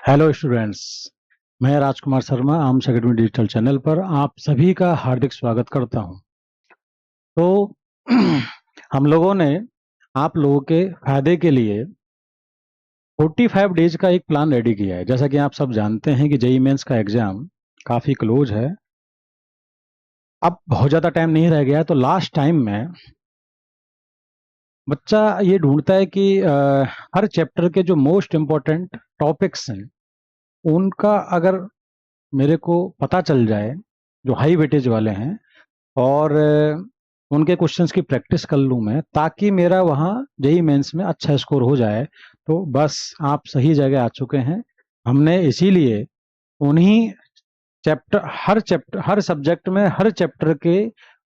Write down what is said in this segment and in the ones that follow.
Hello students. मैं Rajkumar Sharma arms academy digital channel पर आप सभी का हार्दिक स्वागत करता हूं। तो हम लोगों ने आप लोगों के फायदे के लिए 45 डेज का एक प्लान रेडी किया है। जैसा कि आप सब जानते हैं कि जेईई मेंस का एग्जाम काफ़ी क्लोज है, अब बहुत ज़्यादा टाइम नहीं रह गया है। तो लास्ट टाइम में बच्चा ये ढूंढता है कि हर चैप्टर के जो मोस्ट इम्पोर्टेंट टॉपिक्स हैं उनका अगर मेरे को पता चल जाए, जो हाई वेटेज वाले हैं, और उनके क्वेश्चंस की प्रैक्टिस कर लूँ मैं, ताकि मेरा वहाँ जेईई मेंस में अच्छा स्कोर हो जाए। तो बस आप सही जगह आ चुके हैं। हमने इसीलिए उन्हीं हर सब्जेक्ट में हर चैप्टर के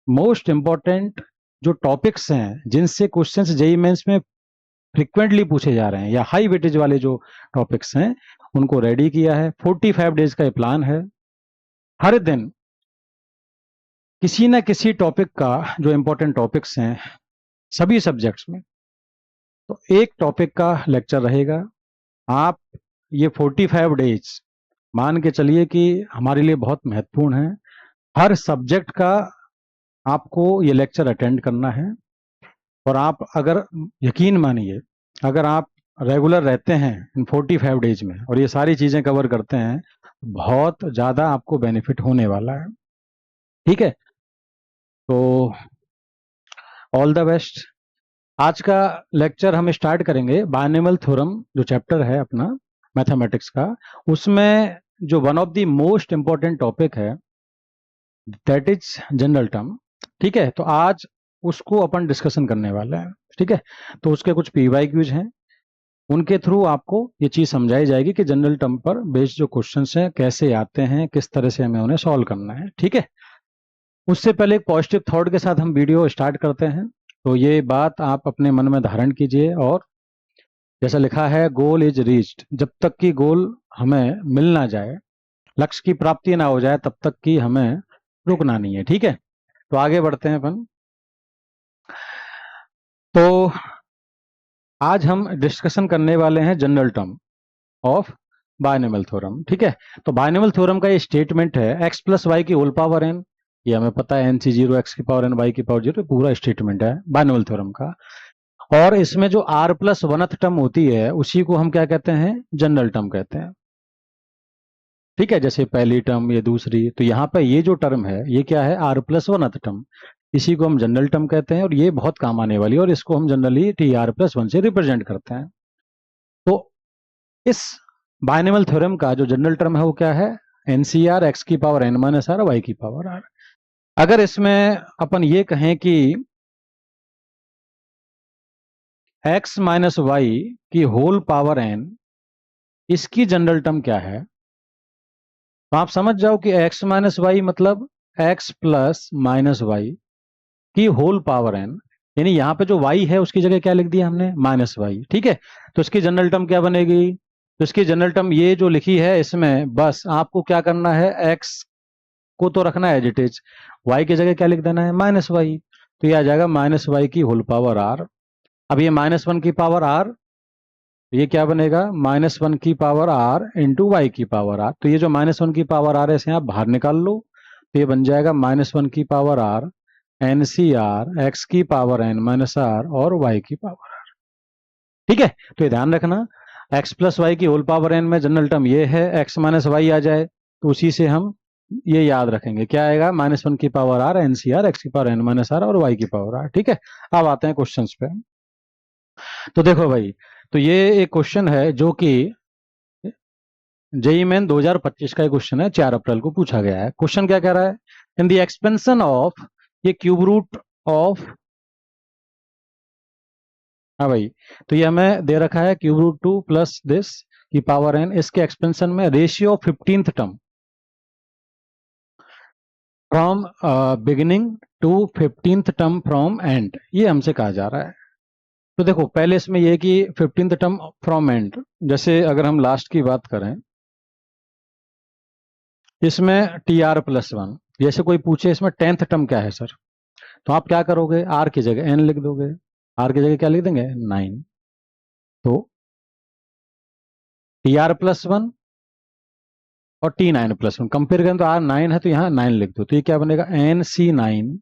मोस्ट इम्पोर्टेंट जो टॉपिक्स हैं, जिनसे क्वेश्चंस जेईई मेंस में फ्रिक्वेंटली पूछे जा रहे हैं या हाई वेटेज वाले जो टॉपिक्स हैं, उनको रेडी किया है। 45 डेज का ये प्लान है। हर दिन किसी न किसी टॉपिक का, जो इम्पोर्टेंट टॉपिक्स हैं सभी सब्जेक्ट्स में, तो एक टॉपिक का लेक्चर रहेगा। आप ये 45 डेज मान के चलिए कि हमारे लिए बहुत महत्वपूर्ण है। हर सब्जेक्ट का आपको ये लेक्चर अटेंड करना है। और आप अगर, यकीन मानिए, अगर आप रेगुलर रहते हैं इन 45 डेज में और ये सारी चीज़ें कवर करते हैं, बहुत ज़्यादा आपको बेनिफिट होने वाला है। ठीक है, तो ऑल द बेस्ट। आज का लेक्चर हम स्टार्ट करेंगे बायनॉमियल थ्योरम, जो चैप्टर है अपना मैथमेटिक्स का, उसमें जो one of the most important topic है दैट इज जनरल टर्म। ठीक है, तो आज उसको अपन डिस्कशन करने वाले हैं। ठीक है, तो उसके कुछ पीवाईक्यूज हैं, उनके थ्रू आपको ये चीज़ समझाई जाएगी कि जनरल टर्म पर बेस्ड जो क्वेश्चंस हैं कैसे आते हैं, किस तरह से हमें उन्हें सॉल्व करना है। ठीक है, उससे पहले एक पॉजिटिव थॉट के साथ हम वीडियो स्टार्ट करते हैं। तो ये बात आप अपने मन में धारण कीजिए, और जैसा लिखा है, गोल इज रीच्ड, जब तक कि गोल हमें मिल ना जाए, लक्ष्य की प्राप्ति ना हो जाए, तब तक कि हमें रुकना नहीं है। ठीक है, तो आगे बढ़ते हैं अपन। तो आज हम डिस्कशन करने वाले हैं general term of binomial theorem. ठीक है, तो बायनॉमियल थ्योरम का ये स्टेटमेंट है एक्स प्लस वाई की होल पावर एन। ये हमें पता है, एन सी जीरो, एक्स की पावर एन, वाई की पावर जीरो, पूरा स्टेटमेंट है बायनॉमियल थ्योरम का। और इसमें जो आर प्लस वनथ टर्म होती है उसी को हम क्या कहते हैं, जनरल टर्म कहते हैं। ठीक है, जैसे पहली टर्म, ये दूसरी, तो यहाँ पे ये जो टर्म है ये क्या है, आर प्लस वनथ टर्म, इसी को हम जनरल टर्म कहते हैं। और ये बहुत काम आने वाली है, और इसको हम generally T R plus one से रिप्रेजेंट करते हैं। तो इस बायनॉमियल थ्योरम का जो जनरल टर्म है वो क्या है, एनसीआर एक्स की power N minus R, Y की पावर आर। अगर इसमें अपन ये कहें कि एक्स माइनस वाई की होल पावर एन, इसकी जनरल टर्म क्या है, तो आप समझ जाओ कि एक्स माइनस वाई मतलब एक्स प्लस माइनस वाई की होल पावर एन, यानी यहाँ पे जो y है उसकी जगह क्या लिख दिया हमने, माइनस वाई। ठीक है, तो इसकी जनरल टर्म क्या बनेगी, तो इसकी जनरल टर्म ये जो लिखी है, इसमें बस आपको क्या करना है, x को तो रखना है एज इट इज, y की जगह क्या लिख देना है, माइनस वाई। तो ये आ जाएगा माइनस वाई की होल पावर आर। अब ये माइनस वन की पावर आर, ये क्या बनेगा, माइनस वन की पावर आर इंटू वाई की पावर आर। तो ये जो माइनस वन की पावर आर है इसे आप बाहर निकाल लो, तो ये बन जाएगा माइनस वन की power R N C R X की पावर एन माइनस आर और वाई की पावर आर। ठीक है, तो ये ध्यान रखना, एक्स प्लस वाई की होल पावर एन में जनरल टर्म ये है, एक्स माइनस वाई आ जाए तो उसी से हम ये याद रखेंगे, क्या आएगा, माइनस वन की power R N C R X की पावर एन माइनस आर और वाई की पावर आर। ठीक है, अब आते हैं क्वेश्चन पे। तो देखो भाई, तो ये एक क्वेश्चन है जो कि जेईई मेन 2025 का एक क्वेश्चन है, 4 अप्रैल को पूछा गया है। क्वेश्चन क्या कह रहा है, इन द एक्सपेंशन ऑफ, ये क्यूब रूट ऑफ, हाँ भाई, तो ये हमें दे रखा है cube root two plus this की पावर एन, इसके एक्सपेंशन में ratio of 15th term from beginning to 15th term from end, ये हमसे कहा जा रहा है। तो देखो, पहले इसमें ये कि 15th टर्म फ्रॉम एंड, जैसे अगर हम लास्ट की बात करें, इसमें टी आर प्लस वन, जैसे कोई पूछे इसमें 10th टर्म क्या है सर, तो आप क्या करोगे, आर की जगह एन लिख दोगे, आर की जगह क्या लिख देंगे, 9। तो टी आर प्लस वन और T9+1 कंपेयर करें तो R9 है तो यहाँ 9 लिख दो, तो ये क्या बनेगा NC9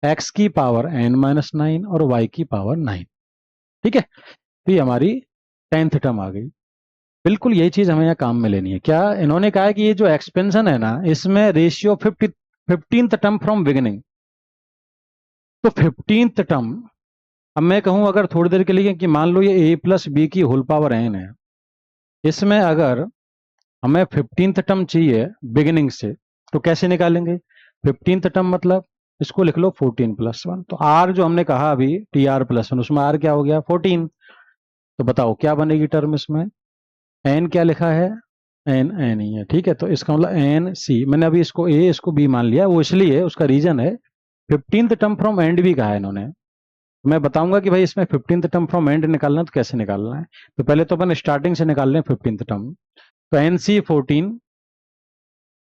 x की पावर n-9 और y की पावर 9। ठीक है, तो ये हमारी 10th टर्म आ गई। बिल्कुल यही चीज हमें यहाँ काम में लेनी है। क्या इन्होंने कहा है कि ये जो एक्सपेंशन है ना, इसमें ratio 15th term from beginning, तो 15th टर्म, अब मैं कहूं अगर थोड़ी देर के लिए कि मान लो ये a प्लस बी की होल पावर n है, इसमें अगर हमें 15th टर्म चाहिए बिगिनिंग से, तो कैसे निकालेंगे? 15th टर्म मतलब इसको लिख लो 14+1, तो r जो हमने कहा अभी TR+1, उसमें r क्या हो गया 14, तो बताओ क्या बनेगी टर्म इसमें? n क्या लिखा है? n ही है। ठीक है, तो इसका मतलब NC, मैंने अभी इसको a इसको b मान लिया, वो इसलिए उसका रीजन है 15th टर्म फ्रॉम एंड भी कहा है इन्होंने। मैं बताऊंगा कि भाई इसमें 15th टर्म फ्रॉम एंड निकालना है तो कैसे निकालना है। तो पहले तो अपन स्टार्टिंग से निकाल लें 15th टर्म, तो NC 14,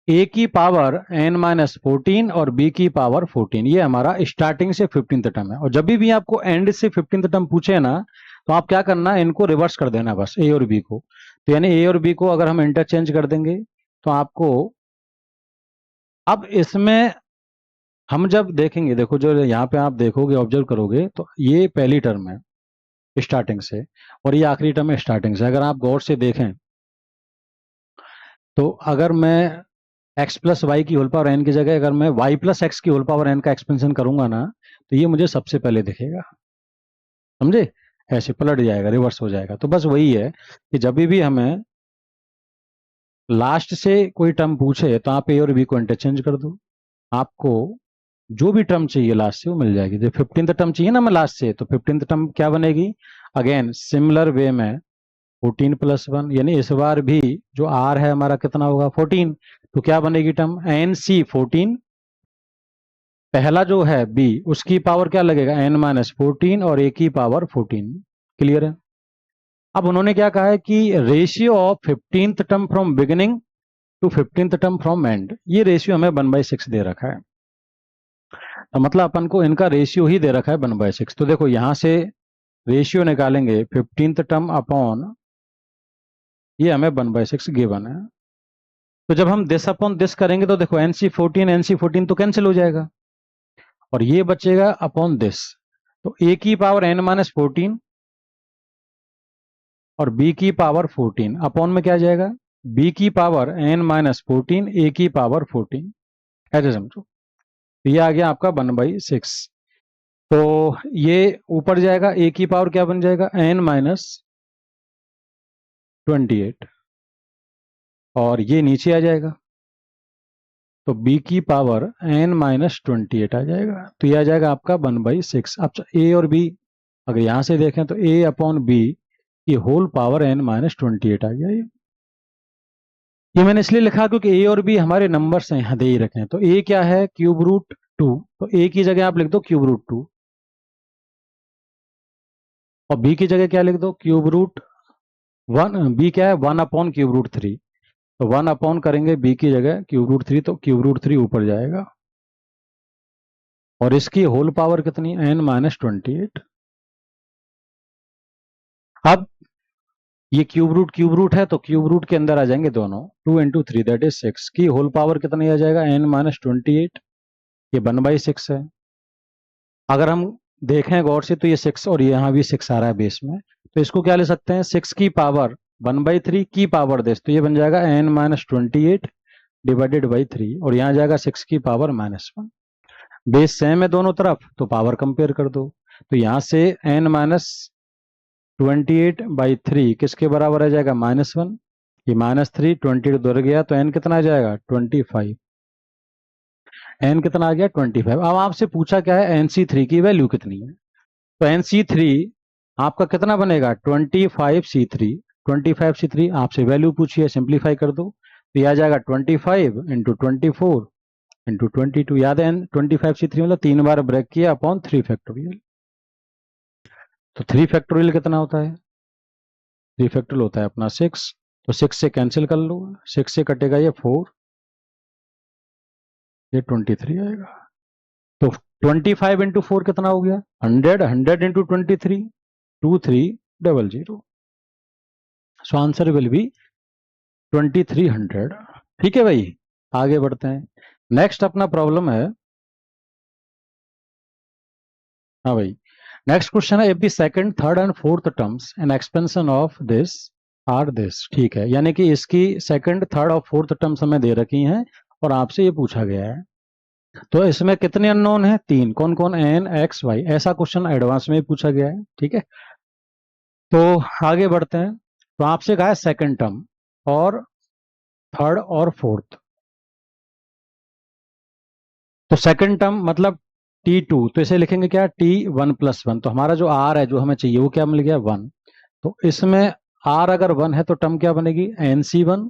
a की पावर n-14 और b की पावर 14, ये हमारा स्टार्टिंग से 15th टर्म है। और जब भी आपको एंड से 15th टर्म पूछे ना, तो आप क्या करना है, इनको रिवर्स कर देना बस, a और b को। तो यानी a और b को अगर हम इंटरचेंज कर देंगे तो आपको, अब इसमें हम जब देखेंगे, देखो जो यहाँ पे आप देखोगे ऑब्जर्व करोगे, तो ये पहली टर्म है स्टार्टिंग से और ये आखिरी टर्म है स्टार्टिंग से। अगर आप गौर से देखें तो अगर मैं x प्लस वाई की होल पावर n की जगह अगर मैं y प्लस एक्स की होल पावर n का एक्सपेंशन करूंगा ना, तो ये मुझे सबसे पहले दिखेगा, समझे? ऐसे पलट जाएगा, रिवर्स हो जाएगा। तो बस वही है कि जब भी हमें लास्ट से कोई टर्म पूछे तो आप a और b को इंटरचेंज कर दो, आपको जो भी टर्म चाहिए लास्ट से वो मिल जाएगी। जो 15th टर्म चाहिए ना मैं लास्ट से, तो 15th टर्म क्या बनेगी? अगेन सिमिलर वे में 14+1, यानी इस बार भी जो r है हमारा कितना होगा 14, तो क्या बनेगी टर्म NC 14, पहला जो है b उसकी पावर क्या लगेगा n-14 और a की पावर 14। क्लियर है? अब उन्होंने क्या कहा है कि ratio of 15th term from beginning to 15th term from end, ये रेशियो हमें 1/6 दे रखा है। तो मतलब अपन को इनका रेशियो ही दे रखा है 1/6। तो देखो यहां से रेशियो निकालेंगे 15th टर्म अपॉन, ये हमें 1/6 गिवन है। तो जब हम दिस अपॉन दिस करेंगे तो देखो NC14 तो कैंसिल हो जाएगा और ये बचेगा अपॉन दिस, तो a की पावर n-14 और b की पावर 14 अपॉन में क्या जाएगा b की पावर n-14 a की पावर 14, ऐसे समझो। तो ये आ गया आपका 1/6। तो ये ऊपर जाएगा, a की पावर क्या बन जाएगा n-28 और ये नीचे आ जाएगा, तो b की पावर n-28 आ जाएगा। तो ये आ जाएगा आपका 1/6। अब a और b अगर यहां से देखें तो a अपॉन b की होल पावर n-28 आ गया। ये मैंने इसलिए लिखा क्योंकि a और b हमारे नंबर्स हैं, यहाँ दे ही रखे हैं। तो a क्या है क्यूब रूट 2, तो a की जगह आप लिख दो क्यूब रूट 2 और b की जगह क्या लिख दो क्यूब रूट 1। b क्या है 1 अपॉन क्यूब रूट 3, तो 1 अपॉन करेंगे b की जगह क्यूब रूट 3, तो क्यूब रूट 3 ऊपर जाएगा और इसकी होल पावर कितनी n-28। अब ये क्यूब रूट है तो क्यूब रूट के अंदर आ जाएंगे दोनों, 2 इंटू 3 दैट इज 6 की होल पावर कितनी आ जाएगा n-28, ये 1/6 है। अगर हम देखें गौर से तो ये 6 और यहाँ भी 6 आ रहा है बेस में, तो इसको क्या ले सकते हैं 6 की पावर 1/3 की पावर दिस, तो ये बन जाएगा n-28 डिवाइडेड बाई 3 और यहाँ जाएगा 6 की पावर -1। बेस सेम है दोनों तरफ तो पावर कंपेयर कर दो, तो यहाँ से n-28/3 किसके बराबर आ जाएगा -1, ये -3 20 उधर गया तो n कितना आ जाएगा 25, n कितना आ गया 25। अब आपसे पूछा क्या है NC3 की वैल्यू कितनी है, तो NC3 आपका कितना बनेगा 25C3, 25C3 आपसे वैल्यू पूछिए, सिंप्लीफाई कर दो तो यह आ जाएगा 25 इंटू 24 इंटू 22, याद है 25C3 मतलब 3 बार ब्रेक किया अपॉन 3 फैक्टोरियल। तो 3 फैक्टोरियल कितना होता है, 3 फैक्टोरियल होता है अपना 6, तो 6 से कैंसिल कर लो, 6 से कटेगा ये 4, ये 23 आएगा। तो 25 इंटू 4 कितना हो गया 100, 100 into 23 2300, so answer will be 2300। ठीक है भाई, आगे बढ़ते हैं। नेक्स्ट अपना प्रॉब्लम है, हाँ भाई, नेक्स्ट क्वेश्चन है, if the second third and fourth terms in expansion of this or this. ठीक है, यानी कि इसकी सेकंड थर्ड और फोर्थ टर्म्स हमें दे रखी हैं और आपसे ये पूछा गया है। तो इसमें कितने अननोन है? तीन। कौन कौन? N, X, Y. ऐसा क्वेश्चन एडवांस में पूछा गया है। ठीक है, तो आगे बढ़ते हैं। तो आपसे कहा है सेकंड टर्म और थर्ड और फोर्थ। तो सेकंड टर्म मतलब T2, तो इसे लिखेंगे क्या? T1+1। तो हमारा जो R है जो हमें चाहिए वो क्या मिल गया? 1। तो इसमें R अगर 1 है तो टर्म क्या बनेगी? NC1,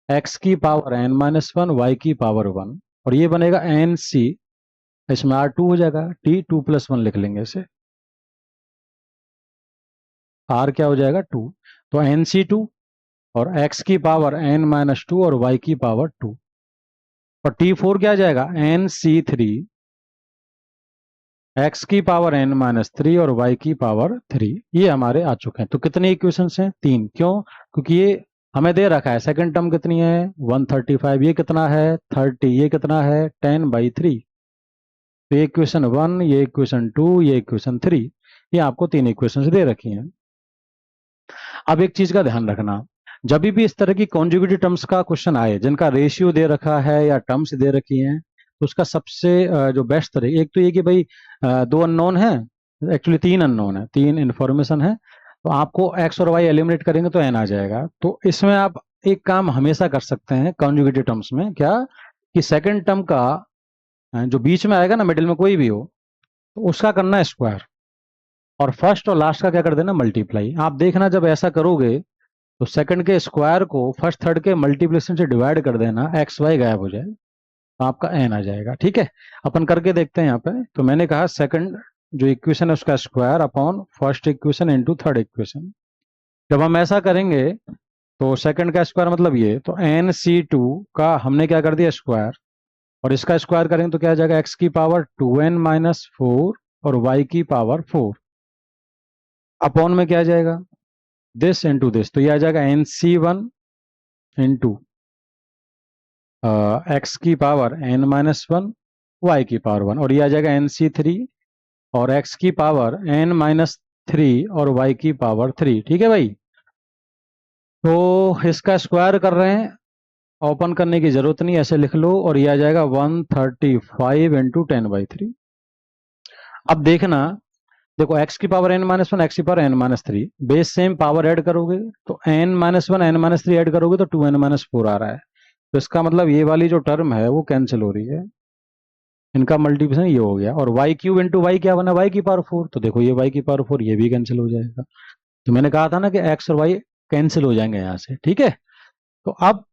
x की पावर n-1, y की पावर 1, और ये बनेगा NC। इसमें R2 हो जाएगा, T2+1 लिख लेंगे इसे। R क्या हो जाएगा? 2। तो NC2 और x की पावर n-2 और y की पावर 2, और T4 क्या आ जाएगा? NC3, x की पावर n-3 और y की पावर 3। ये हमारे आ चुके हैं। तो कितने इक्वेशंस हैं? तीन। क्यों? क्योंकि ये हमें दे रखा है। सेकंड टर्म कितनी है? 135। ये कितना है? 30। ये कितना है? 10/3। तो ये इक्वेशन 1, ये इक्वेशन 2, ये इक्वेशन 3, ये आपको तीन इक्वेशंस दे रखी हैं। अब एक चीज का ध्यान रखना, जब भी इस तरह की कॉन्जुगेटिव टर्म्स का क्वेश्चन आए जिनका रेशियो दे रखा है या टर्म्स दे रखी हैं, तो उसका सबसे जो बेस्ट तरीका, एक तो ये कि भाई दो अननोन है, एक्चुअली तीन अननोन है, तीन इन्फॉर्मेशन है, तो आपको एक्स और वाई एलिमिनेट करेंगे तो एन आ जाएगा। तो इसमें आप एक काम हमेशा कर सकते हैं कॉन्जुगेटिव टर्म्स में, क्या कि सेकंड टर्म का जो बीच में आएगा ना, मिडिल में कोई भी हो, तो उसका करना है स्क्वायर, और फर्स्ट और लास्ट का क्या कर देना? मल्टीप्लाई। आप देखना जब ऐसा करोगे तो सेकंड के स्क्वायर को फर्स्ट थर्ड के मल्टीप्लिकेशन से डिवाइड कर देना, एक्स वाई गायब हो जाए, तो आपका एन आ जाएगा। ठीक है, अपन करके देखते हैं यहाँ पे। तो मैंने कहा सेकंड जो इक्वेशन है उसका square upon first equation into third equation. जब हम ऐसा करेंगे तो सेकंड का स्क्वायर मतलब ये, तो NC2 का हमने क्या कर दिया? स्क्वायर, और इसका स्क्वायर करेंगे तो क्या आ जाएगा? एक्स की पावर 2n-4 और वाई की पावर 4 अपॉन में क्या आ जाएगा? दिस इंटू दिस, तो ये आ जाएगा NC1 इंटू एक्स की पावर n-1, वाई की पावर 1, और ये आ जाएगा NC3 और एक्स की पावर n-3 और वाई की पावर 3। ठीक है भाई, तो इसका स्क्वायर कर रहे हैं, ओपन करने की जरूरत नहीं, ऐसे लिख लो, और ये आ जाएगा 135 इंटू 10/3। अब देखना, देखो एक्स की पावर n-1, एक्स की power n-3, base same, power add करोगे तो n-1 n-3 ऐड करोगे तो 2n-4 आ रहा है। तो इसका मतलब ये वाली जो टर्म है वो कैंसिल हो रही है, इनका मल्टीप्लिकेशन ये हो गया। और y³ इंटू वाई क्या बना? y की पावर 4, तो देखो ये y की पावर 4 ये भी कैंसिल हो जाएगा। तो मैंने कहा था ना कि x और y कैंसिल हो जाएंगे यहाँ से। ठीक है, तो अब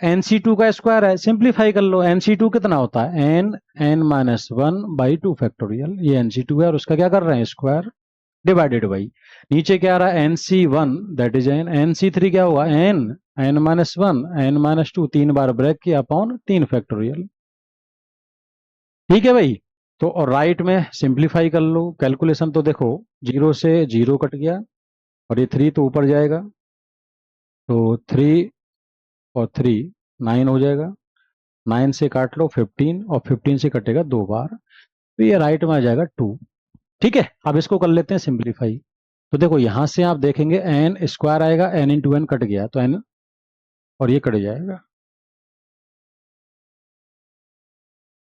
NC2 का स्क्वायर है, सिंप्लीफाई कर लो। NC2 कितना होता है? n-1/2 फैक्टोरियल, ये NC2 है, और उसका क्या कर रहे हैं? स्क्वायर डिवाइडेड बाई, नीचे क्या आ रहा है? NC1 that is n, NC3 क्या हुआ? n-1 n-2, तीन बार ब्रेक किया अपॉन 3 फैक्टोरियल। ठीक है भाई, तो और राइट में सिंप्लीफाई कर लो, कैलकुलेशन तो देखो 0 से 0 कट गया, और ये 3 तो ऊपर जाएगा, तो 3 और 3 9 हो जाएगा, 9 से काट लो 15, और 15 से कटेगा 2 बार, तो ये राइट में आ जाएगा 2। ठीक है, अब इसको कर लेते हैं सिंप्लीफाई। तो देखो यहां से आप देखेंगे एन स्क्वायर आएगा, n इंटू एन कट गया तो n, और ये कट जाएगा,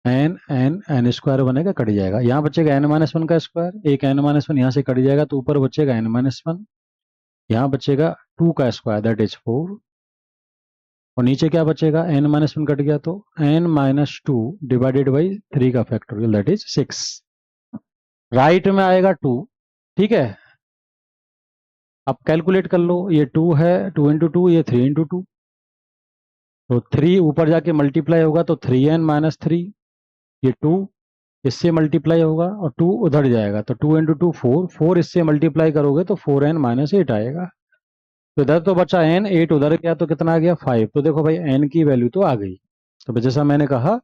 एन स्क्वायर बनेगा, कट जाएगा, यहाँ बचेगा n-1 का स्क्वायर, एक n-1 यहाँ से कट जाएगा, तो ऊपर बचेगा n-1, यहाँ बचेगा 2 का स्क्वायर दैट इज 4, और नीचे क्या बचेगा? n-1 कट गया तो n-2 डिवाइडेड बाई 3 का फैक्टोरियल दैट इज 6, राइट में आएगा 2। ठीक है, अब कैलकुलेट कर लो, ये 2 है, 2 इंटू 2, ये 3 इंटू 2, तो 3 ऊपर जाके मल्टीप्लाई होगा तो 3n-3, ये 2 इससे मल्टीप्लाई होगा और 2 उधर जाएगा, तो 2 इंटू 2 4, 4 इससे मल्टीप्लाई करोगे तो 4n-8 आएगा। तो इधर तो बचा n, 8 उधर गया तो कितना आ गया? 5। तो देखो भाई n की वैल्यू तो आ गई। तो जैसा मैंने कहा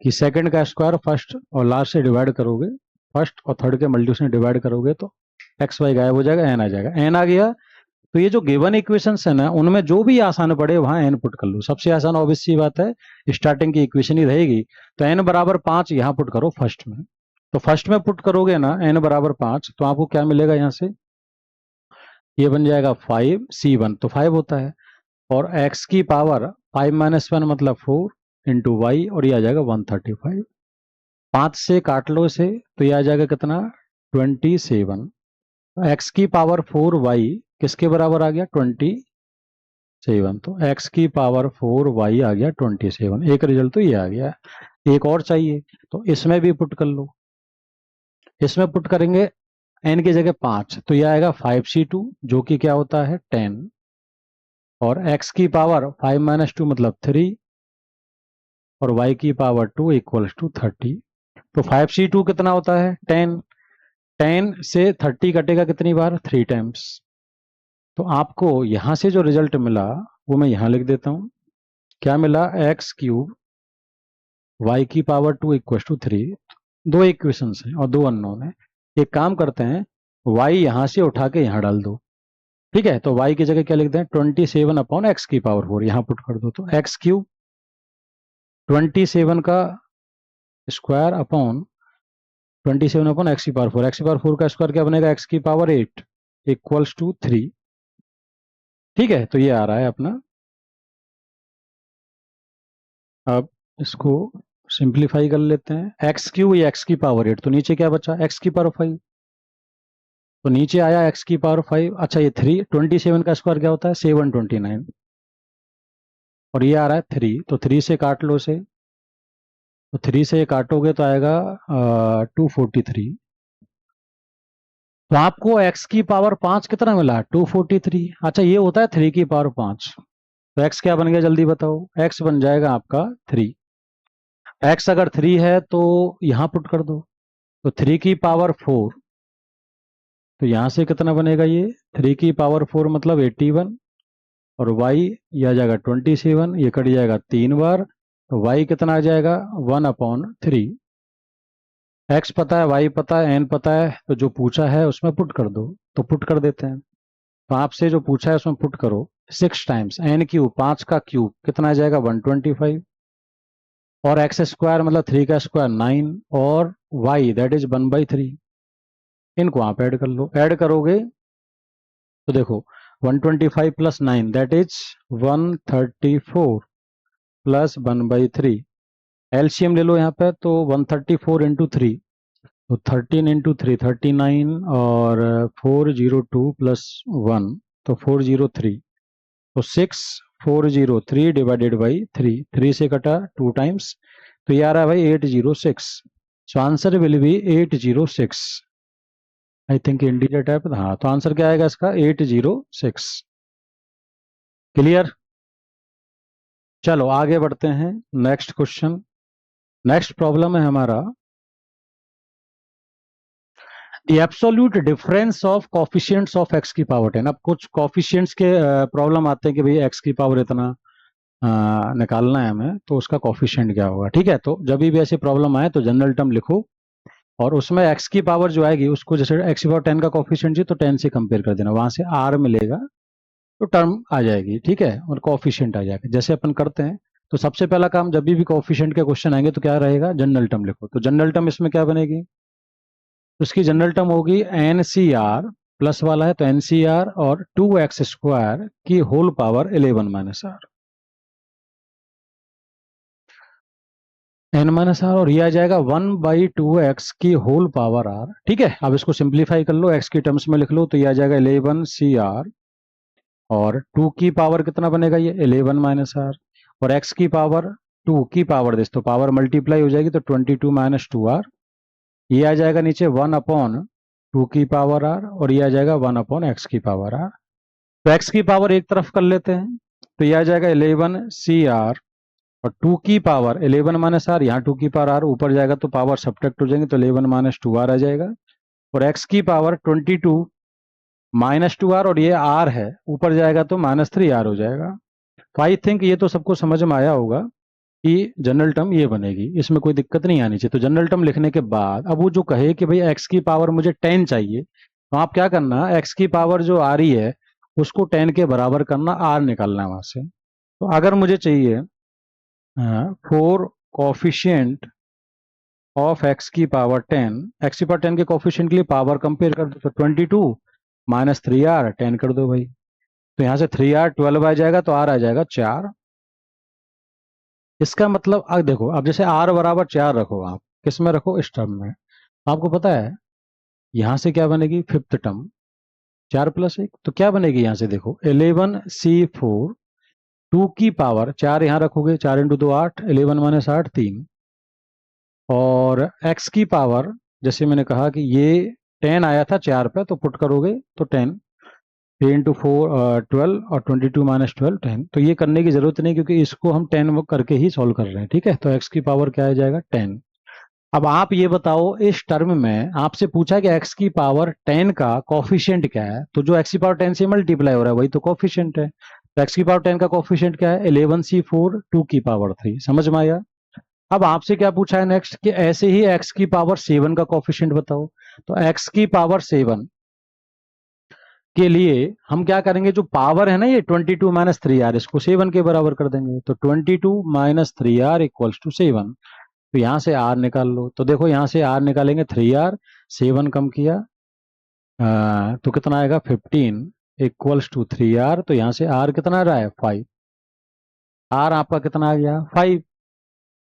कि सेकंड का स्क्वायर फर्स्ट और लास्ट से डिवाइड करोगे, फर्स्ट और थर्ड के मल्टीप्लिकेशन डिवाइड करोगे तो एक्स वाई गायब हो जाएगा, एन आ जाएगा, एन आ गया, तो ये जो गिवन इक्वेशंस है ना, उनमें जो भी आसान पड़े वहां एन पुट कर लो। सबसे आसान ऑब्वियस सी बात है, स्टार्टिंग की इक्वेशन ही रहेगी। तो एन बराबर 5 यहाँ पुट करो फर्स्ट में। तो फर्स्ट में पुट करोगे ना एन बराबर 5, तो आपको क्या मिलेगा यहाँ से, ये बन जाएगा 5c1, तो 5 होता है। और x की पावर 5 - 1 मतलब 4 इंटू वाई, और ये आ जाएगा 135। 5 से काट लो इसे, तो ये आ जाएगा कितना, 27। x की पावर 4y किसके बराबर आ गया, 27। तो x की पावर 4y आ गया 27। एक रिजल्ट तो ये आ गया। एक और चाहिए, तो इसमें भी पुट कर लो। इसमें पुट करेंगे n की जगह 5, तो ये आएगा 5c2 जो कि क्या होता है 10। और x की पावर 5 - 2 मतलब 3, और y की पावर 2 इक्वल्स टू 30। तो 5c2 कितना होता है 10। 10 से 30 कटेगा कितनी बार, 3 टाइम्स। तो आपको यहां से जो रिजल्ट मिला वो मैं यहां लिख देता हूं। क्या मिला, x³ y की पावर 2 इक्वल्स टू 3। दो इक्वेशंस हैं और दो अननोन है। एक काम करते हैं, y यहां से उठा के यहां डाल दो। ठीक है, तो y की जगह क्या लिख दें, 27 अपॉन x की पावर 4 यहां पुट कर दो। तो x³ 27 का स्क्वायर अपॉन 27 अपॉन एक्स की पावर 4। एक्स की पावर 4 का स्क्वायर क्या बनेगा, एक्स की पावर 8 इक्वल्स टू 3। ठीक है, तो ये आ रहा है अपना। अब इसको सिंप्लीफाई कर लेते हैं। x³ या एक्स की पावर 8, तो नीचे क्या बचा, एक्स की पावर 5। तो नीचे आया एक्स की पावर 5। अच्छा, ये 3, 27 का स्क्वायर क्या होता है 729, और ये आ रहा है 3। तो 3 से काट लो इसे, तो 3 से काटोगे तो आएगा 243। तो आपको x की पावर 5 कितना मिला, 243। अच्छा, ये होता है 3 की पावर 5। तो x क्या बन गया जल्दी बताओ, x बन जाएगा आपका 3। x अगर 3 है तो यहां पुट कर दो, तो 3 की पावर 4, तो यहां से कितना बनेगा, ये 3 की पावर 4 मतलब 81। और y ये आ जाएगा 27, ये कट जाएगा 3 बार, तो y कितना आ जाएगा 1/3। x पता है, y पता है, n पता है, तो जो पूछा है उसमें पुट कर दो। तो पुट कर देते हैं। तो आपसे जो पूछा है उसमें पुट करो। 6 टाइम्स n³ 5 का क्यूब कितना आ जाएगा 125, और एक्स स्क्वायर मतलब 3 का स्क्वायर 9, और y दैट इज 1/3। इनको आप ऐड कर लो। ऐड करोगे तो देखो 125 plus 9 that is 134 plus 1/3। LCM ले लो यहाँ पे, तो 134 इंटू 3, तो 13 इंटू 3 39, और 402 प्लस 1, तो 403। तो 6403 डिवाइडेड बाई 3, 3 से कटा 2 टाइम्स, तो ये आ रहा है भाई 806। So answer will be 806। I think integer type, हाँ, तो आंसर क्या आएगा इसका 806। क्लियर। चलो आगे बढ़ते हैं। नेक्स्ट क्वेश्चन, नेक्स्ट प्रॉब्लम है हमारा, the absolute difference of coefficients of x की पावर 10। अब कुछ कोफिशिएंट्स के प्रॉब्लम आते हैं कि भाई एक्स की पावर इतना निकालना है हमें, तो उसका कोफिशिएंट क्या होगा। ठीक है, तो जब भी ऐसी प्रॉब्लम आए तो जनरल टर्म लिखो, और उसमें एक्स की पावर जो आएगी उसको, जैसे एक्स की पावर 10 का कोफिशिएंट जी, तो 10 से कंपेयर कर देना, वहां से आर मिलेगा तो टर्म आ जाएगी। ठीक है, और कोफिशिएंट आ जाएगा, जैसे अपन करते हैं। तो सबसे पहला काम, जब भी कोफिशिएंट के क्वेश्चन आएंगे तो क्या रहेगा, जनरल टर्म लिखो। तो जनरल टर्म इसमें क्या बनेगी, उसकी जनरल टर्म होगी एन सी आर, प्लस वाला है तो एन सी आर, और 2x² की whole power 11 - R, n - r, और ये आ जाएगा 1/2x की होल पावर r। ठीक है, अब इसको सिंप्लीफाई कर लो, x की टर्म्स में लिख लो, तो ये आ जाएगा 11 CR, और 2 की पावर कितना बनेगा, ये 11 - r, और x की पावर 2 की पावर दिस, तो पावर मल्टीप्लाई हो जाएगी, तो 22 - 2r। ये आ जाएगा नीचे 1/2 की पावर r, और ये आ जाएगा 1/x की पावर r। तो x की पावर एक तरफ कर लेते हैं, तो ये आ जाएगा 11 CR, और 2 की पावर 11 - r, यहाँ 2 की पावर r ऊपर जाएगा तो पावर सब्ट्रैक्ट हो जाएंगे, तो 11 - 2r आ जाएगा। और x की पावर 22 - 2r, और ये r है, ऊपर जाएगा तो -3r हो जाएगा। तो आई थिंक ये तो सबको समझ में आया होगा कि जनरल टर्म ये बनेगी, इसमें कोई दिक्कत नहीं आनी चाहिए। तो जनरल टर्म लिखने के बाद अब वो जो कहे कि भाई x की पावर मुझे 10 चाहिए, तो आप क्या करना, x की पावर जो आ रही है उसको 10 के बराबर करना, r निकालना है वहां से। तो अगर मुझे चाहिए फोर कोफिशिएंट ऑफ x की पावर 10, x की पावर 10 के कोफिशिएंट के लिए पावर कंपेयर कर दो, तो 22 माइनस 3r 10 कर दो भाई। तो यहाँ से 3r 12 आ जाएगा, तो r आ जाएगा 4। इसका मतलब अब देखो, अब जैसे r बराबर 4 रखो, आप किस में रखो, इस टर्म में। आपको पता है यहां से क्या बनेगी, फिफ्थ टर्म 4+1, तो क्या बनेगी यहां से देखो 11c4 2 की पावर 4 यहां रखोगे, 4 इंटू 2 8, 11 माइनस 8 3, और x की पावर जैसे मैंने कहा कि ये 10 आया था 4 पे, तो पुट करोगे तो 10, 3 इंटू 4 12, और 22 माइनस 12 10। तो ये करने की जरूरत नहीं, क्योंकि इसको हम 10 करके ही सॉल्व कर रहे हैं, ठीक है। तो x की पावर क्या आ जाएगा, 10। अब आप ये बताओ, इस टर्म में आपसे पूछा कि x की पावर 10 का कॉफिशिएंट क्या है, तो जो x की पावर 10 से मल्टीप्लाई हो रहा है वही तो कॉफिशिएंट है। तो x की पावर 10 का कॉफिशिएंट क्या है, 11c4 2 की पावर 3। समझ में आया। अब आपसे क्या पूछा है नेक्स्ट, कि ऐसे ही x की पावर 7 का कॉफिशिएंट बताओ। तो x की पावर 7 के लिए हम क्या करेंगे, जो पावर है ना ये 22 माइनस 3r, इसको 7 के बराबर कर देंगे। तो 22 माइनस 3r इक्वल्स टू 7। तो यहां से r निकाल लो। तो देखो यहां से r निकालेंगे, 3r 7 कम किया तो कितना आएगा 15 इक्वल्स टू 3r। तो यहां से r कितना आ रहा है 5। r आपका कितना आ गया 5।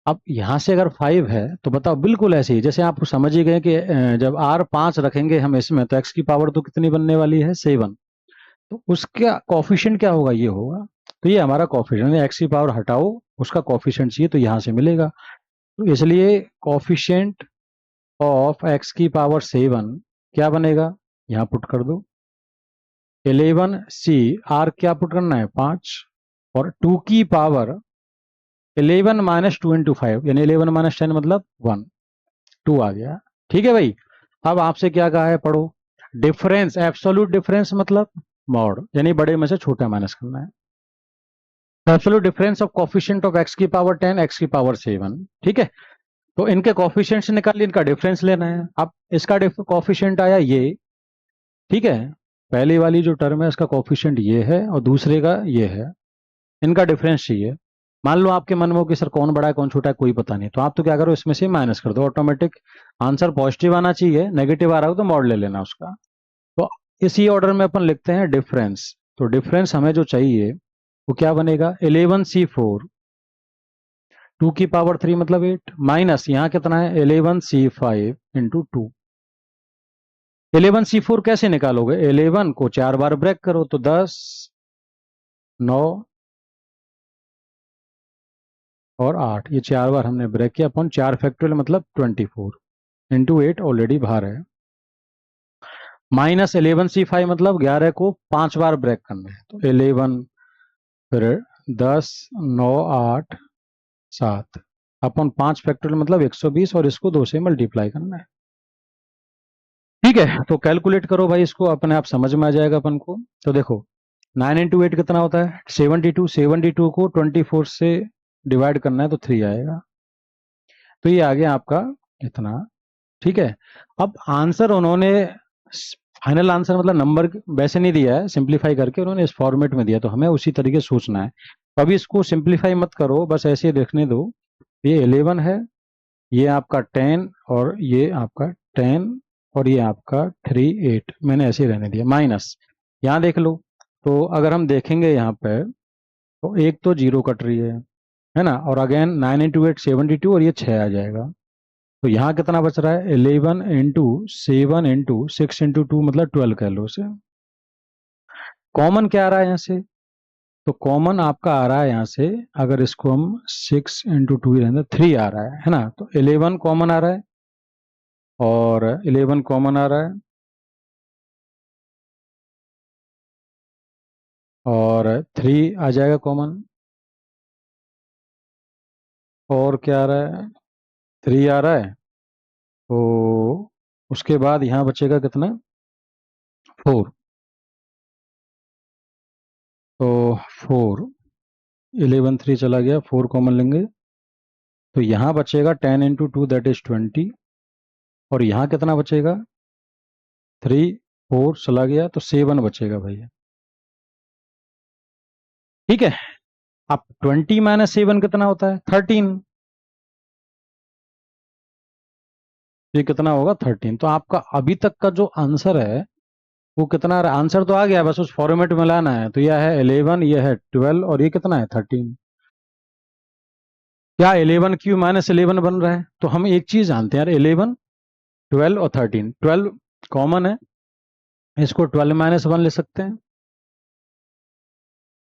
अब यहां से अगर 5 है तो बताओ, बिल्कुल ऐसे ही जैसे आप समझ ही गए कि जब r 5 रखेंगे हम इसमें, तो x की पावर तो कितनी बनने वाली है 7। तो उसका कॉफिशिएंट क्या होगा, ये होगा। तो ये हमारा कॉफिशिएंट है, एक्स की पावर हटाओ, उसका कॉफिशिएंट चाहिए, तो यहां से मिलेगा। तो इसलिए कॉफिशिएंट ऑफ एक्स की पावर 7 क्या बनेगा, यहां पुट कर दो 11c, आर क्या पुट करना है 5, और 2 की पावर 11 माइनस 2 इंटू 5, यानी 11 माइनस 10 मतलब 1, 2 आ गया। ठीक है भाई। अब आपसे क्या कहा है, पढ़ो डिफरेंस, एब्सोल्यूट डिफरेंस मतलब मॉड, यानी बड़े में से छोटा माइनस करना है। Absolute difference of coefficient of x की पावर 10 एक्स की पावर 7। ठीक है। तो इनके कोफिशिएंट्स निकाल लिए, इनका डिफरेंस लेना है। अब इसका कोफिशिएंट आया ये, ठीक है। पहली वाली जो टर्म है इसका कोफिशिएंट ये है, और दूसरे का ये है। इनका डिफरेंस चाहिए। मान लो आपके मन में हो कि सर कौन बड़ा है कौन छोटा है, कोई पता नहीं, तो आप तो क्या करो, इसमें से माइनस कर दो, ऑटोमेटिक आंसर पॉजिटिव आना चाहिए। नेगेटिव आ रहा हो तो मॉड ले लेना उसका। तो इसी ऑर्डर में अपन लिखते हैं डिफरेंस। तो डिफरेंस हमें जो चाहिए वो क्या बनेगा, 11c4 2 की पावर 3 मतलब 8, माइनस यहाँ कितना है 11c5 इंटू 2। 11c4 कैसे निकालोगे, 11 को 4 बार ब्रेक करो, तो 10 9 और 8, ये 4 बार हमने ब्रेक किया। अपन 4 फैक्टोरियल मतलब 24 इंटू 8 ऑलरेडी बाहर है। माइनस 11c5 मतलब 11 को 5 बार ब्रेक करना है, तो 11 फिर 10 9 8 7, अपन 5 फैक्टोरियल मतलब 120, और इसको 2 से मल्टीप्लाई करना है। ठीक है। तो कैलकुलेट करो भाई, इसको अपने आप समझ में आ जाएगा अपन को। तो देखो 9 इंटू 8 कितना होता है 72, 72 को 24 से डिवाइड करना है तो 3 आएगा। तो ये आ गया आपका इतना। ठीक है। अब आंसर उन्होंने फाइनल आंसर मतलब नंबर वैसे नहीं दिया है, सिंप्लीफाई करके उन्होंने इस फॉर्मेट में दिया, तो हमें उसी तरीके से सोचना है। अभी इसको सिंप्लीफाई मत करो, बस ऐसे ही देखने दो। ये 11 है, ये आपका 10, और ये आपका 10, और ये आपका 3 8, मैंने ऐसे ही रहने दिया। माइनस यहाँ देख लो, तो अगर हम देखेंगे यहाँ पे, तो एक तो जीरो कट रही है ना, और अगेन 9 इंटू 8 72, और ये 6 आ जाएगा। तो यहाँ कितना बच रहा है 11 इंटू 7 इंटू 6 इंटू 2 मतलब 12 कह लो उसे। कॉमन क्या आ रहा है यहाँ से, तो कॉमन आपका आ रहा है यहाँ से, अगर इसको हम 6 इंटू 2 ही रहने 3 आ रहा है ना, तो 11 कॉमन आ रहा है, और 11 कॉमन आ रहा है, और 3 आ जाएगा कॉमन, और क्या आ रहा है 3 आ रहा है। तो उसके बाद यहाँ बचेगा कितना 4। तो 4, 11 3 चला गया, 4 कॉमन लेंगे, तो यहाँ बचेगा 10 इंटू 2 दैट इज 20, और यहाँ कितना बचेगा 3 4 चला गया, तो 7 बचेगा भैया। ठीक है। अब 20 माइनस 7 कितना होता है? 13। ये कितना होगा? 13। तो आपका अभी तक का जो आंसर है वो कितना? आंसर तो आ गया, बस उस फॉर्मेट में लाना है। तो यह है 11, यह है 12 और ये कितना है? 13। क्या 11 क्यू माइनस 11 बन रहा है? तो हम एक चीज जानते हैं यार, 11, 12 और 13, 12 कॉमन है, इसको 12 माइनस 1 ले सकते हैं,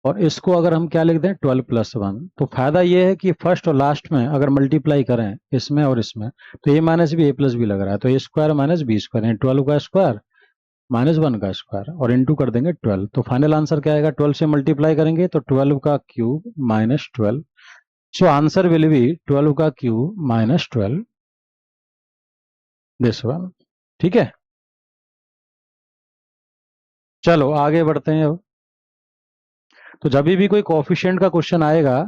और इसको अगर हम क्या लिख दें? 12 प्लस 1। तो फायदा ये है कि फर्स्ट और लास्ट में अगर मल्टीप्लाई करें इसमें और इसमें, तो ए माइनस बी ए प्लस बी लग रहा है, तो ए स्क्वायर माइनस बी स्क्वायर यानी 12 का स्क्वायर माइनस 1 का स्क्वायर और इंटू कर देंगे 12। तो फाइनल आंसर क्या आएगा? 12 से मल्टीप्लाई करेंगे तो 12 का cube minus 12। So answer will be 12 का क्यूब माइनस 12, दिस वन। ठीक है, चलो आगे बढ़ते हैं अब। तो जब भी कोई कोफिशिएंट का क्वेश्चन आएगा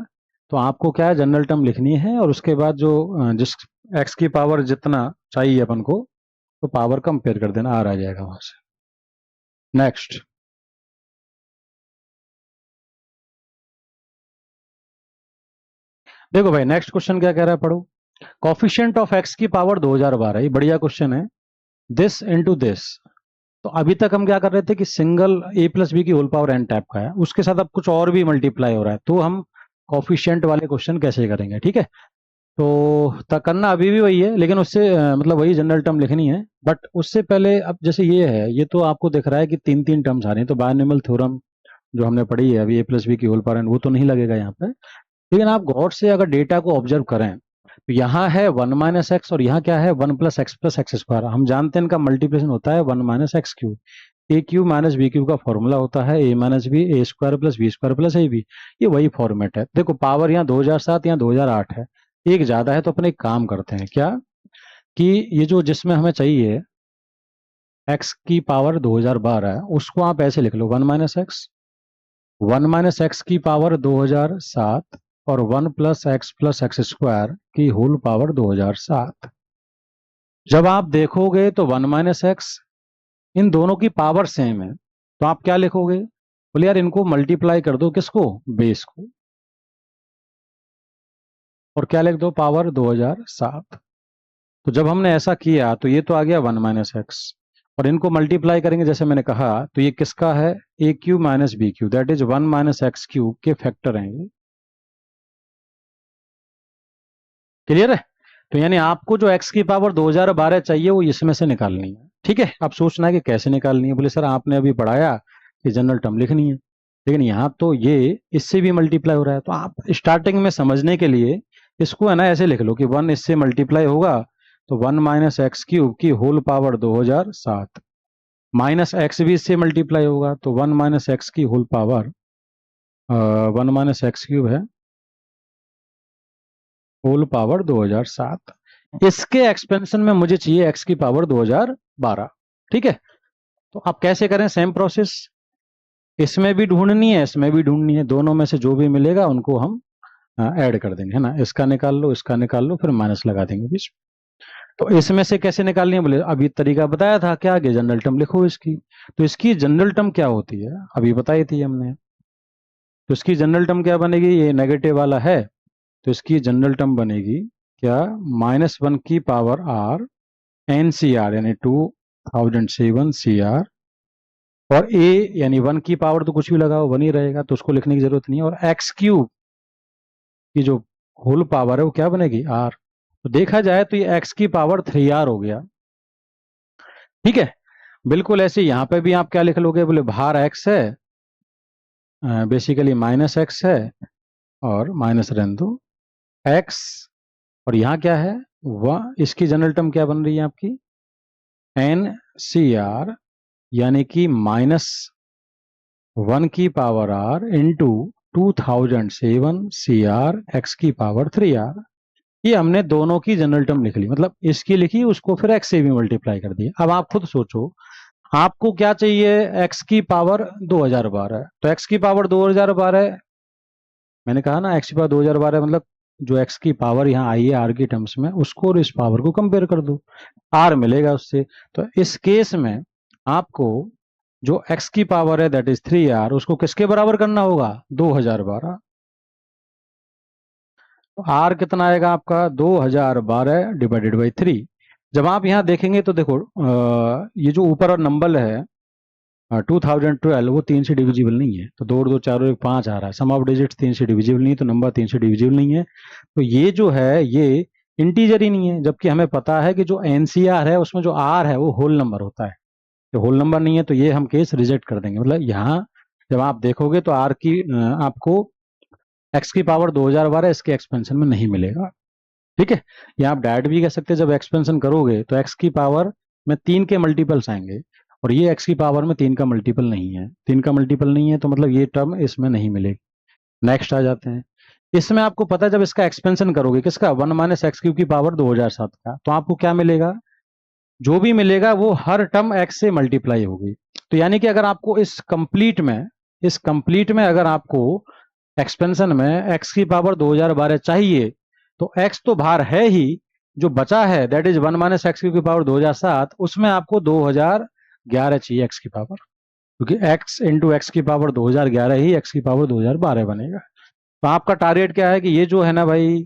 तो आपको क्या है? जनरल टर्म लिखनी है, और उसके बाद जो जिस एक्स की पावर जितना चाहिए अपन को, तो पावर कंपेयर कर देना, आ जाएगा वहां से। नेक्स्ट देखो भाई, नेक्स्ट क्वेश्चन क्या कह रहा है, पढ़ो। कॉफिशिएंट ऑफ एक्स की पावर 2012, ये बढ़िया क्वेश्चन है। This into this. तो अभी तक हम क्या कर रहे थे कि सिंगल ए प्लस बी की होल पावर एन टाइप का है, उसके साथ अब कुछ और भी मल्टीप्लाई हो रहा है, तो हम कॉफिशिएंट वाले क्वेश्चन कैसे करेंगे? ठीक है, तो करना अभी भी वही है, लेकिन उससे मतलब वही जनरल टर्म लिखनी है। बट उससे पहले अब जैसे ये है, ये तो आपको दिख रहा है कि तीन तीन टर्म्स आ रही हैं, तो बायनॉमियल थ्योरम जो हमने पढ़ी है अभी, ए प्लस बी की होल पावर एन, वो तो नहीं लगेगा यहाँ पे। लेकिन आप गौर से अगर डेटा को ऑब्जर्व करें तो यहाँ है 1 माइनस एक्स और यहाँ क्या है? 1 प्लस एक्स स्क्वायर। हम जानते हैं इनका मल्टीप्लिकेशन होता है 1 minus X Q. A Q minus B Q का फॉर्मूला होता है A minus B, A square plus B square plus A B. ये वही फॉर्मेट है। देखो पावर यहाँ 2007 यहाँ 2008 है, एक ज्यादा है, तो अपने एक काम करते हैं क्या, कि ये जो जिसमें हमें चाहिए एक्स की पावर 2012 है, उसको आप ऐसे लिख लो 1 माइनस एक्स, 1 माइनस एक्स की पावर 2007 और 1 प्लस एक्स स्क्वायर की होल पावर 2007। जब आप देखोगे तो 1 माइनस एक्स, इन दोनों की पावर सेम है, तो आप क्या लिखोगे? बोले यार इनको मल्टीप्लाई कर दो, किसको? बेस को, और क्या लिख दो? पावर 2007। तो जब हमने ऐसा किया तो ये तो आ गया 1 माइनस एक्स, और इनको मल्टीप्लाई करेंगे जैसे मैंने कहा, तो ये किसका है? A Q minus B Q, that is 1 minus X Q के फैक्टर हैं ये। क्लियर है? तो यानी आपको जो x की पावर 2012 चाहिए वो इसमें से निकालनी है। ठीक है, अब सोचना है कि कैसे निकालनी है। बोले सर आपने अभी पढ़ाया कि जनरल टर्म लिखनी है, लेकिन यहाँ तो ये इससे भी मल्टीप्लाई हो रहा है, तो आप स्टार्टिंग में समझने के लिए इसको है ना ऐसे लिख लो कि 1 इससे मल्टीप्लाई होगा तो 1 माइनस एक्स क्यूब की होल पावर 2007, माइनस एक्स भी इससे मल्टीप्लाई होगा तो 1 माइनस एक्स की whole power 1 minus X cube है होल पावर 2007। इसके एक्सपेंशन में मुझे चाहिए एक्स की पावर 2012। ठीक है, तो आप कैसे करें? सेम प्रोसेस, इसमें भी ढूंढनी है इसमें भी ढूंढनी है, दोनों में से जो भी मिलेगा उनको हम ऐड कर देंगे, है ना। इसका निकाल लो, इसका निकाल लो, फिर माइनस लगा देंगे बीच में। तो इसमें से कैसे निकालनी है? बोले अभी तरीका बताया था, क्या आगे जनरल टर्म लिखो इसकी। तो इसकी जनरल टर्म क्या होती है अभी बताई थी हमने। तो इसकी जनरल टर्म क्या बनेगी? ये नेगेटिव वाला है, तो इसकी जनरल टर्म बनेगी क्या? -1 की power R N C R यानी 2007 सी आर, और ए यानी 1 की पावर तो कुछ भी लगाओ 1 ही रहेगा, तो उसको लिखने की जरूरत नहीं है, और एक्स क्यूब की जो होल पावर है वो क्या बनेगी? आर। तो देखा जाए तो ये एक्स की पावर 3 आर हो गया। ठीक है, बिल्कुल ऐसे यहाँ पे भी आप क्या लिख लोगे? बोले बाहर एक्स है, बेसिकली माइनस एक्स है, और माइनस रहने दो एक्स, और यहाँ क्या है? इसकी जनरल टर्म क्या बन रही है आपकी? एन सी आर, यानी कि -1 की power R into 2007 C R X की पावर 3 आर। ये हमने दोनों की जनरल टर्म लिख ली, मतलब इसकी लिखी उसको फिर एक्स से भी मल्टीप्लाई कर दिया। अब आप खुद सोचो आपको क्या चाहिए? एक्स की पावर 2012, तो एक्स की पावर 2012, मैंने कहा ना एक्स की पावर 2012 मतलब जो एक्स की पावर यहाँ आई है आर की टर्म्स में, उसको और इस पावर को कंपेयर कर दो, आर मिलेगा उससे। तो इस केस में आपको जो x की पावर है दैट इज 3r, उसको किसके बराबर करना होगा? 2012। तो r कितना आएगा आपका? 2012 डिवाइडेड बाई 3। जब आप यहाँ देखेंगे तो देखो ये जो ऊपर और नंबर है 2012 वो 3 से डिविजिबल नहीं है, तो 2 और 2 4 और 1 5 आ रहा है। सम ऑफ डिजिट्स 3 से डिविजिबल नहीं है, तो नंबर 3 से डिविजिबल नहीं है। तो ये जो है ये इंटीजर ही नहीं है, जबकि हमें पता है कि जो एनसीआर है उसमें जो आर है वो होल नंबर होता है। तो होल नंबर नहीं है तो ये हम केस रिजेक्ट कर देंगे। मतलब यहाँ जब आप देखोगे तो आर की आपको एक्स की पावर 2012 इसके एक्सपेंशन में नहीं मिलेगा। ठीक है, या आप डायरेक्ट भी कह सकते हैं, जब एक्सपेंशन करोगे तो एक्स की पावर में 3 के मल्टीपल्स आएंगे, और ये एक्स की पावर में 3 का मल्टीपल नहीं है। 3 का मल्टीपल नहीं है तो मतलब ये टर्म इसमें नहीं मिलेगी। नेक्स्ट आ जाते हैं। इसमें आपको पता है जब इसका एक्सपेंशन करोगे किसका, 1 माइनस एक्स क्यू की पावर 2007 का, तो आपको क्या मिलेगा? जो भी मिलेगा वो हर टर्म एक्स से मल्टीप्लाई होगी। तो यानी कि अगर आपको इस कंप्लीट में अगर आपको एक्सपेंशन में एक्स की पावर 2012 चाहिए, तो एक्स तो बाहर है ही, जो बचा है दैट इज 1 माइनस एक्स की पावर 2007, उसमें आपको 2011 चाहिए एक्स की पावर, क्योंकि एक्स इंटू एक्स की पावर 2011 ही एक्स की पावर 2012 बनेगा। तो आपका टारगेट क्या है कि ये जो है ना भाई,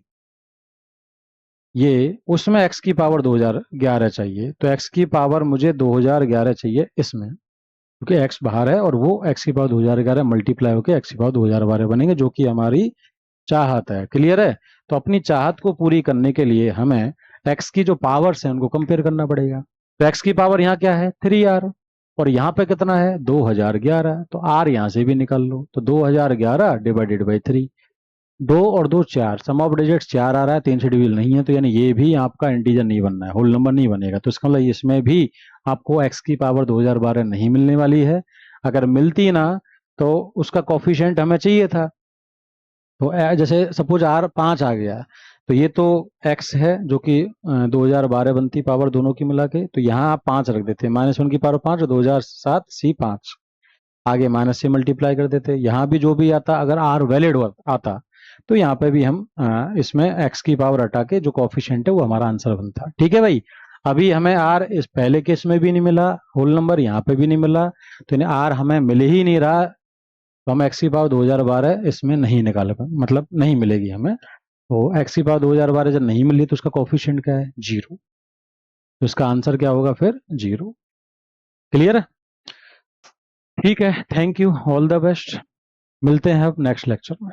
ये उसमें एक्स की पावर 2011 चाहिए, तो एक्स की पावर मुझे 2011 चाहिए इसमें, क्योंकि एक्स बाहर है और वो एक्स की पावर 2011 मल्टीप्लाई होकर एक्स की पावर 2012 बनेंगे, जो कि हमारी चाहत है। क्लियर है? तो अपनी चाहत को पूरी करने के लिए हमें एक्स की जो पावर्स हैं उनको कंपेयर करना पड़ेगा। तो एक्स की पावर यहाँ क्या है? 3r, और यहाँ पे कितना है? 2011। तो r यहाँ से भी निकाल लो, तो 2011 डिवाइडेड बाई 3। 2 और 2 4, सम ऑफ डिजिट्स 4 आ रहा है, 3 से डिविजल नहीं है, तो यानी ये भी आपका इंटीजर नहीं बनना है, होल नंबर नहीं बनेगा। तो इसका मतलब इसमें भी आपको x की पावर 2012 नहीं मिलने वाली है। अगर मिलती ना तो उसका कॉफिशिएंट हमें चाहिए था। तो जैसे सपोज r 5 आ गया, तो ये तो x है जो कि 2012 बनती पावर दोनों की मिला के, तो यहाँ आप 5 रख देते, -1 की पावर 5 और 2007 C5, आगे माइनस से मल्टीप्लाई कर देते। यहाँ भी जो भी आता, अगर r वैलिड आता, तो यहाँ पे भी हम इसमें x की पावर हटा के जो कॉफिशिएंट है वो हमारा आंसर बनता। ठीक है भाई, अभी हमें r इस पहले केस में भी नहीं मिला, होल नंबर यहाँ पे भी नहीं मिला, तो r हमें मिल ही नहीं रहा, तो हम x की पावर 2012 इसमें नहीं निकाल पाए, मतलब नहीं मिलेगी हमें। तो x की पावर 2012 जब नहीं मिली तो उसका कॉफिशिएंट क्या है? 0। तो इसका आंसर क्या होगा फिर? 0। क्लियर है? ठीक है, thank you, all the best. मिलते हैं अब नेक्स्ट लेक्चर में।